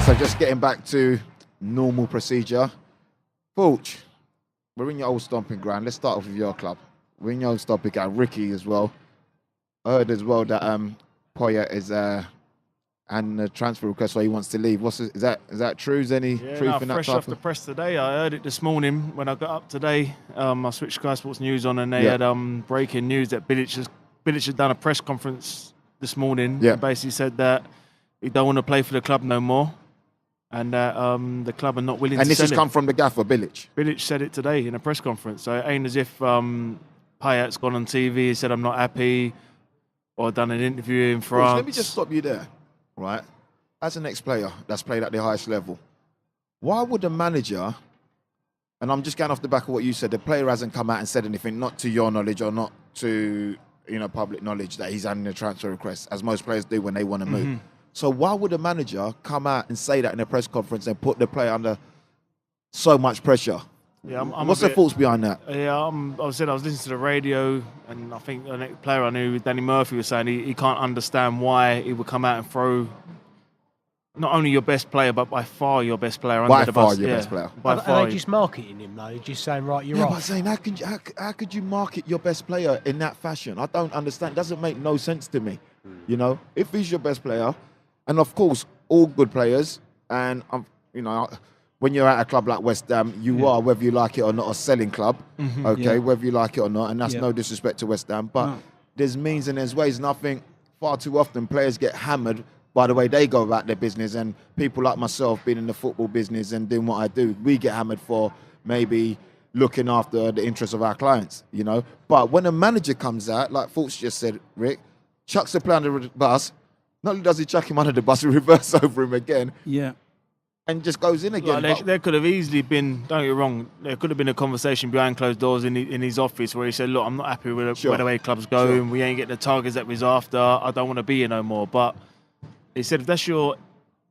So just getting back to normal procedure. Fulch, we're in your old stomping ground. Let's start off with your club. We're in your old stomping ground. Ricky as well. I heard as well that Payet is and the transfer request why he wants to leave. Is that true? Is any truth in that? Fresh off the press today. I heard it this morning when I got up today. I switched Sky Sports News on and they had breaking news that Bilic had done a press conference this morning and basically said that he don't want to play for the club no more and that the club are not willing to sell him. And this has come from the gaffer, Bilic? Bilic said it today in a press conference. So it ain't as if Payet's gone on TV, he said I'm not happy, or done an interview in France. Let me just stop you there. Right, as an ex-player that's played at the highest level, why would a manager, and I'm just going off the back of what you said, the player hasn't come out and said anything, not to your knowledge or not to public knowledge, that he's having a transfer request, as most players do when they want to move. So why would a manager come out and say that in a press conference and put the player under so much pressure? Yeah, what's the thoughts behind that? Yeah, I was listening to the radio, and I think the next player I knew, Danny Murphy, was saying he can't understand why he would come out and throw not only your best player, but by far your best player under the bus. By far your best player. Are they just marketing him, though? They're just saying, right, you're off. But saying, how could you market your best player in that fashion? I don't understand. It doesn't make no sense to me. If he's your best player, and of course, all good players, and when you're at a club like West Ham, you are, whether you like it or not, a selling club, whether you like it or not, and that's no disrespect to West Ham, but there's means and there's ways, and I think far too often players get hammered by the way they go about their business, and people like myself being in the football business and doing what I do, we get hammered for maybe looking after the interests of our clients, But when a manager comes out, like Fultz just said, Rick, chucks the player under the bus, not only does he chuck him under the bus, he reverse over him again. Yeah. And just goes in again. There could have easily been, don't get me wrong, there could have been a conversation behind closed doors in his office where he said, look, I'm not happy with where the way club's going. We ain't getting the targets that we was after. I don't want to be here no more. But he said, if that's your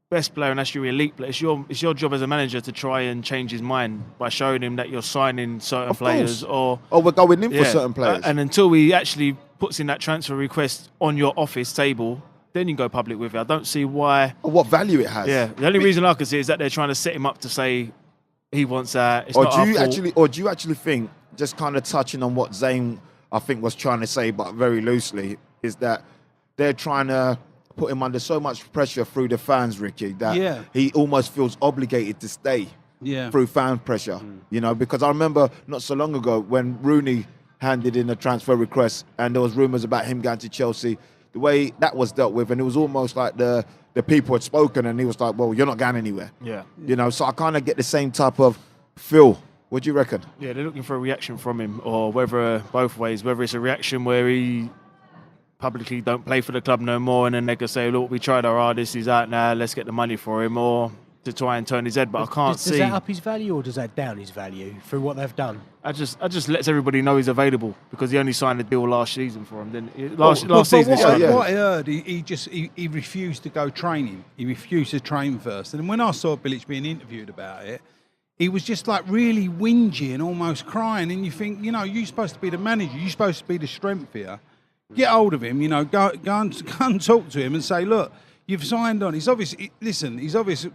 best player and that's your elite player, it's your job as a manager to try and change his mind by showing him that you're signing certain players. Or we're going in for certain players. And until he actually puts in that transfer request on your office table, then you can go public with it. I don't see why. Or what value it has. Yeah, the only reason I can see is that they're trying to set him up to say he wants that. Or do you actually think, just kind of touching on what Zayn, I think, was trying to say, but very loosely, is that they're trying to put him under so much pressure through the fans, Ricky, that he almost feels obligated to stay through fan pressure. Because I remember not so long ago when Rooney handed in a transfer request and there was rumours about him going to Chelsea, the way that was dealt with, and it was almost like the people had spoken, and he was like, well, you're not going anywhere. Yeah. So I kind of get the same type of feel. What do you reckon? Yeah, they're looking for a reaction from him, or whether both ways, whether it's a reaction where he publicly don't play for the club no more, and then they can say, look, we tried our hardest, he's out now, let's get the money for him, or to try and turn his head, but I can't see. Does that up his value or does that down his value through what they've done? I just lets everybody know he's available because he only signed a deal last season for him. Then last season, what I heard, he refused to go training. He refused to train first. And when I saw Bilic being interviewed about it, he was just like really whingy and almost crying. And you think, you're supposed to be the manager. You're supposed to be the strength here. Get hold of him. Go and talk to him and say, look, you've signed on. He's obvious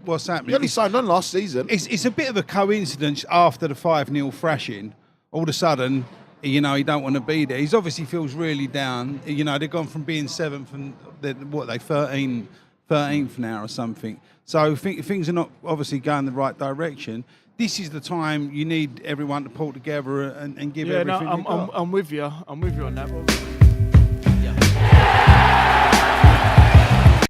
what's happening. He only signed on last season. It's a bit of a coincidence after the 5-0 thrashing. All of a sudden, he don't want to be there. He obviously feels really down. They've gone from being 7th and they're 13th now or something. So things are not obviously going the right direction. This is the time you need everyone to pull together and give everything. I'm with you. I'm with you on that.